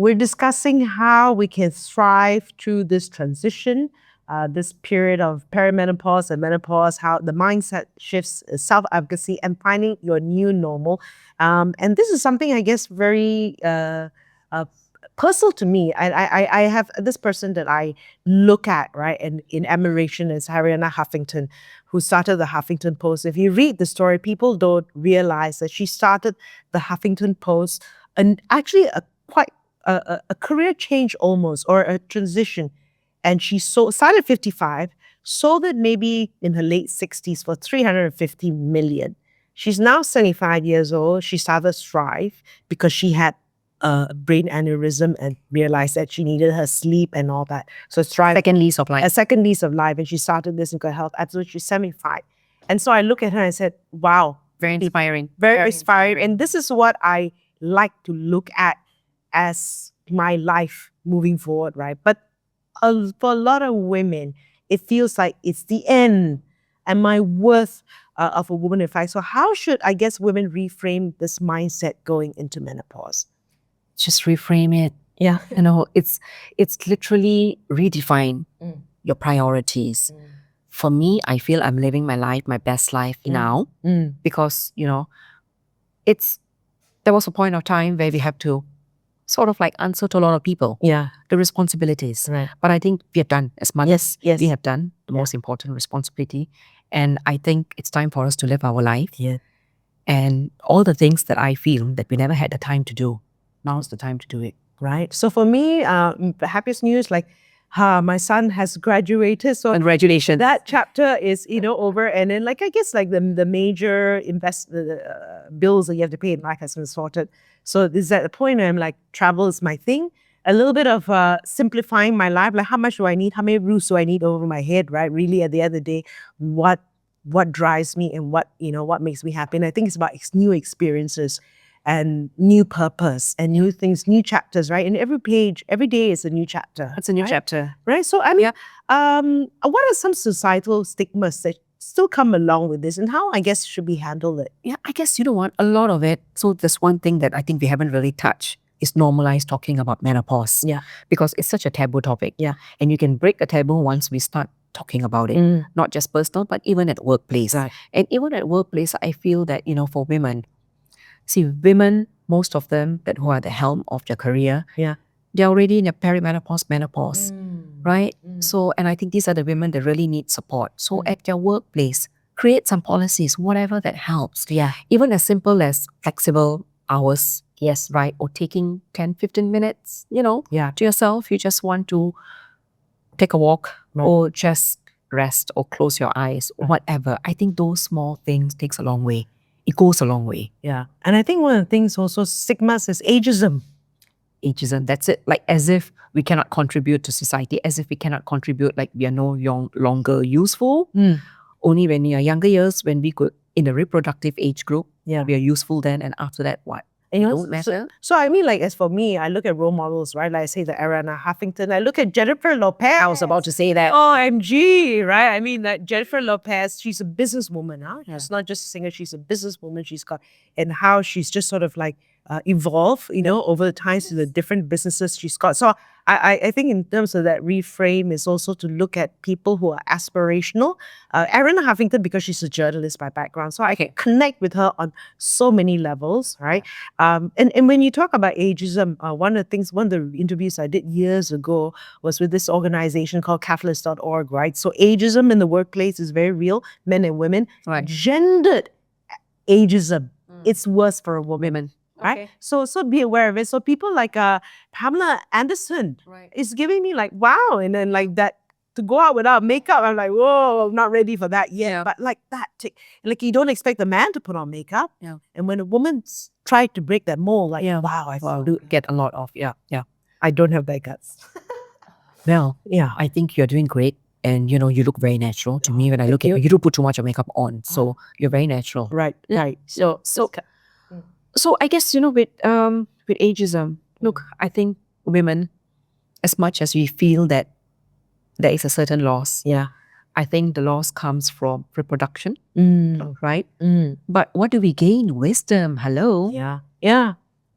we're discussing how we can thrive through this transition, this period of perimenopause and menopause, how the mindset shifts, self-advocacy, and finding your new normal. And this is something, I guess, very personal to me. I have this person that I look at, right, and in admiration is Arianna Huffington, who started the Huffington Post. If you read the story, people don't realize that she started the Huffington Post and actually a career change almost, or a transition. And she started at 55, sold it maybe in her late 60s for 350 million. She's now 75 years old. She started Strive because she had a brain aneurysm and realized that she needed her sleep and all that. So Strive, Second lease of life. a second lease of life, and she started this in good health. Absolutely, she's 75. And so I look at her and I said, wow. Very inspiring. Very inspiring. And this is what I like to look at as my life moving forward, right? But for a lot of women, it feels like it's the end and my worth of a woman in fact. So how should, I guess, women reframe this mindset going into menopause? Just reframe it. Yeah. It's literally redefine your priorities. For me, I feel I'm living my life, my best life now, because, there was a point of time where we have to sort of like answer to a lot of people. Yeah. The responsibilities. Right. But I think we have done as much as Yes. we have done, the most important responsibility. And I think it's time for us to live our life. Yeah. And all the things that I feel that we never had the time to do, now's the time to do it. Right. So for me, the happiest news, like, my son has graduated. So Congratulations. that chapter is, over. And then, like, I guess, like the major bills that you have to pay in life has been sorted. So this is at the point where I'm like, travel is my thing. A little bit of simplifying my life. Like, how much do I need? How many roofs do I need over my head? Right. Really, at the end of the day, what drives me and what makes me happy. And I think it's about new experiences and new purpose and new things, new chapters, right? And every day is a new chapter. It's a new right? chapter. Right? So, I mean, what are some societal stigmas that still come along with this, and how, I guess, should we handle it? Yeah, I guess, you know what, a lot of it, so there's one thing that I think we haven't really touched is normalize talking about menopause. Yeah. Because it's such a taboo topic. Yeah. And you can break a taboo once we start talking about it. Not just personal, but even at workplace. Right. And even at workplace, I feel that, for women, women, most of them who are at the helm of their career, they're already in their perimenopause, menopause, right? So, and I think these are the women that really need support. So at their workplace, create some policies, whatever that helps. Yeah. Even as simple as flexible hours, yes, right? Or taking 10, 15 minutes, to yourself. You just want to take a walk or just rest or close your eyes or whatever. I think those small things takes a long way. It goes a long way. Yeah. And I think one of the things also stigmas is ageism. Ageism, that's it. Like as if we cannot contribute to society, as if we cannot contribute, like we are no longer useful. Only when we are younger years, when we could, in the reproductive age group, we are useful then, and after that, what? It don't matter. So I mean, like, as for me, I look at role models, right? Like I say, the Arianna Huffington. I look at Jennifer Lopez. I was about to say that. OMG, right? I mean, that Jennifer Lopez, she's a businesswoman, huh? Yeah. She's not just a singer, she's a businesswoman. She's got, and how she's just sort of like evolved, over the times to the different businesses she's got. So I think in terms of that reframe is also to look at people who are aspirational. Arianna Huffington, because she's a journalist by background, so I can connect with her on so many levels, right? And when you talk about ageism, one of the interviews I did years ago was with this organization called Catalyst.org, right? So ageism in the workplace is very real, men and women. Right. Gendered ageism, it's worse for a woman. Right? Okay. So be aware of it. So people like Pamela Anderson is giving me like, wow. And then like that, to go out without makeup, I'm like, whoa, I'm not ready for that yet. Yeah. But like that, like you don't expect a man to put on makeup. Yeah. And when a woman tried to break that mold, like, wow, I do get a lot of, I don't have that guts. Well, I think you're doing great. And, you look very natural to me when I look at you. You don't put too much of makeup on. So you're very natural. Right. So I guess, with ageism, look, I think women, as much as we feel that there is a certain loss, I think the loss comes from reproduction, right? But what do we gain? Wisdom. Hello? Yeah.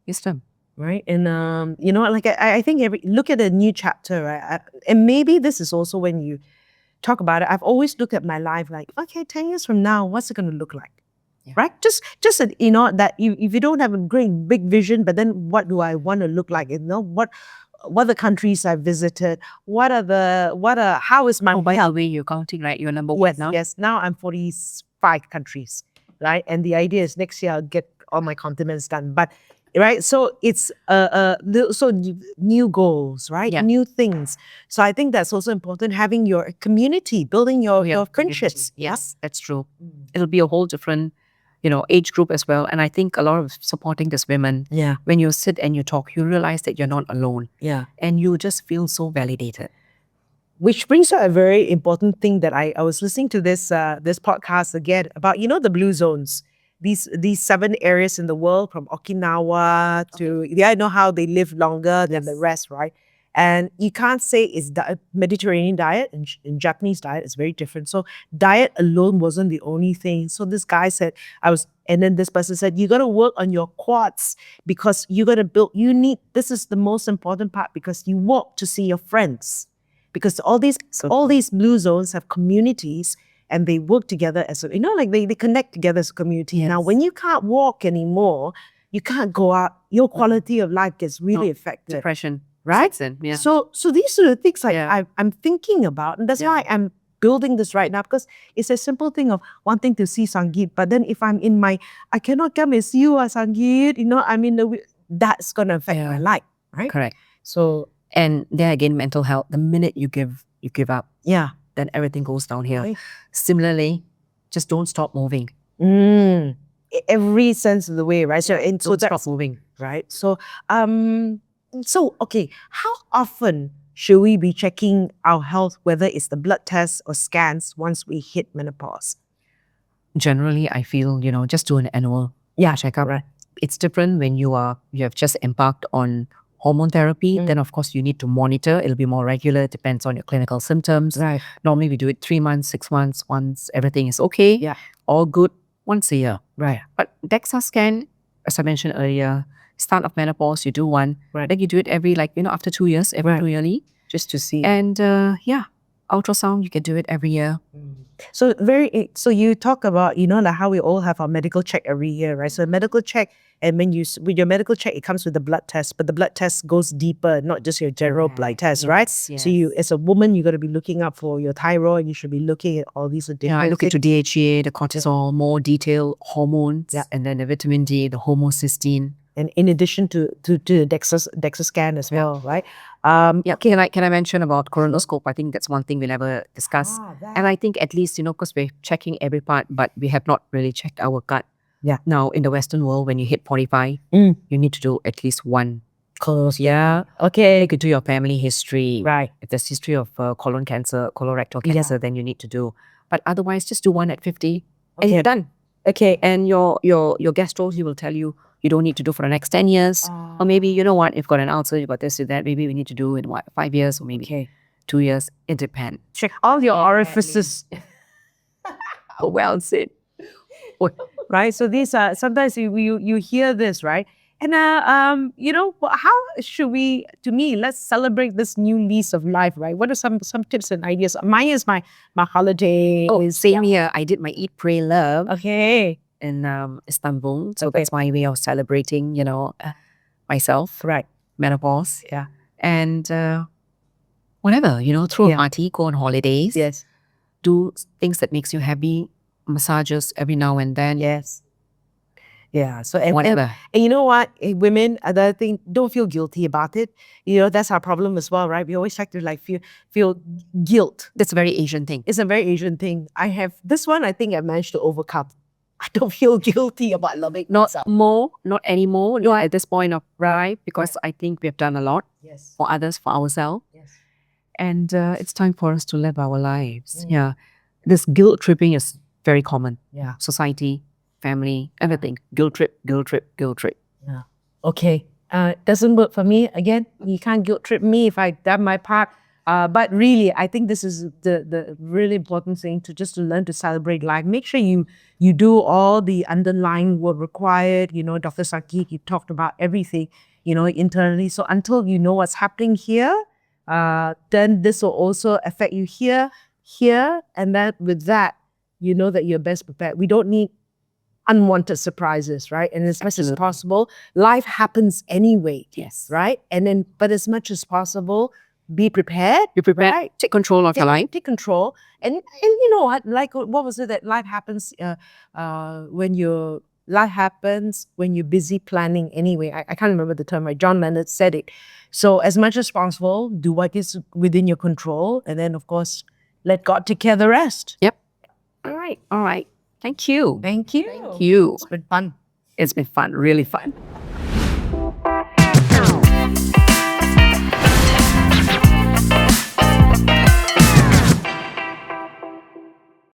Wisdom. right? And you know, like I think look at a new chapter, right? And maybe this is also when you talk about it. I've always looked at my life like, okay, 10 years from now, what's it going to look like? Yeah. Right? Just you know, that if you don't have a great big vision, but then what do I want to look like? You know, what are the countries I've visited? How is my Oh, by the way, you're counting, right? You're number one now. Yes, now I'm 45 countries, right? And the idea is next year I'll get all my continents done. But right, so it's new goals, right? Yeah. New things. So I think that's also important, having your community, building your friendships. Yes, that's true. It'll be a whole different, age group as well. And I think a lot of supporting this women, when you sit and you talk, you realize that you're not alone. Yeah. And you just feel so validated. Which brings up a very important thing that I was listening to this podcast again about, you know, the blue zones. These 7 areas in the world, from Okinawa to, I know how they live longer than the rest, right? And you can't say it's Mediterranean diet and Japanese diet is very different. So diet alone wasn't the only thing. So this guy said, and then this person said, you got to work on your quads because you got to this is the most important part, because you walk to see your friends. Because all these blue zones have communities and they work together as a, like they connect together as a community. Yes. Now, when you can't walk anymore, you can't go out, your quality of life gets really affected. Depression. Right? Yeah. So these are the things I'm thinking about. And that's why I'm building this right now, because it's a simple thing of wanting to see Sangeet. But then if I'm I cannot come and see you, Sangeet, that's going to affect my life, right? Correct. So, and there again, mental health, the minute you give up, yeah, then everything goes down here. Right. Similarly, just don't stop moving. Every sense of the way, right? Don't stop moving. Right? So, okay, how often should we be checking our health, whether it's the blood tests or scans, once we hit menopause? Generally, I feel, just do an annual checkup. Right. It's different when you have just embarked on hormone therapy. Then, of course, you need to monitor. It'll be more regular. It depends on your clinical symptoms. Right. Normally, we do it 3 months, 6 months. Once everything is okay, Yeah. all good, once a year. Right. But DEXA scan, as I mentioned earlier, start of menopause, you do one. Right. Then you do it every, after 2 years, every 2 yearly. Just to see. And ultrasound, you can do it every year. So you talk about, like how we all have our medical check every year, right? So a medical check, and with your medical check, it comes with the blood test, but the blood test goes deeper, not just your general blood test, right? Yes. So you, as a woman, you got to be looking up for your thyroid. You should be looking at all these different. I look into DHEA, the cortisol, more detailed hormones, and then the vitamin D, the homocysteine. And in addition to the DEXA scan as well, right? Can I mention about colonoscope? I think that's one thing we never discussed. And I think at least, because we're checking every part, but we have not really checked our gut. Yeah. Now, in the Western world, when you hit 45, you need to do at least one colonoscopy. Yeah. Okay. You could do your family history. Right. If there's history of colon cancer, colorectal cancer, then you need to do. But otherwise, just do one at 50 and you're done. Okay. And your gastro, he will tell you, you don't need to do for the next 10 years. Or maybe, you know what, you've got an ulcer, you've got this, that, maybe we need to do in 5 years or maybe 2 years. It depends. Check all your orifices. Well said. Right? So these are, sometimes you hear this, right? And, how should we, to me, let's celebrate this new lease of life, right? What are some tips and ideas? Mine is my holiday. Oh, same here. I did my Eat, Pray, Love. Okay. In Istanbul. So that's my way of celebrating, myself. Right. Menopause. Yeah. And whatever, throw a party, go on holidays. Yes. Do things that makes you happy. Massages every now and then. Yes. Yeah. So whatever. And you know what? Women, another thing, don't feel guilty about it. That's our problem as well, right? We always like to feel guilt. That's a very Asian thing. It's a very Asian thing. I have this one. I think I managed to overcome. I don't feel guilty about loving myself. Not anymore. No, at this point of life, because I think we have done a lot for others, for ourselves. Yes. And it's time for us to live our lives. Yeah. This guilt tripping is very common. Yeah. Society, family, everything. Guilt trip. Yeah. Okay. Doesn't work for me. Again, you can't guilt trip me if I done my part. But really, I think this is the really important thing, to learn to celebrate life. Make sure you do all the underlying work required. Dr. Sangeet, you talked about everything. internally. So until you know what's happening here, then this will also affect you here, and then with that, you know that you're best prepared. We don't need unwanted surprises, right? And as much as possible, life happens anyway. Yes. Right? But as much as possible, be prepared. Be prepared. Right? Take control of your life. Take control. And you know what? Like, what was it that life happens life happens when you're busy planning anyway. I can't remember the term, right? John Leonard said it. So as much as possible, do what is within your control. And then, of course, let God take care of the rest. Yep. All right. Thank you. Thank you. Thank you. It's been fun. It's been fun, really fun.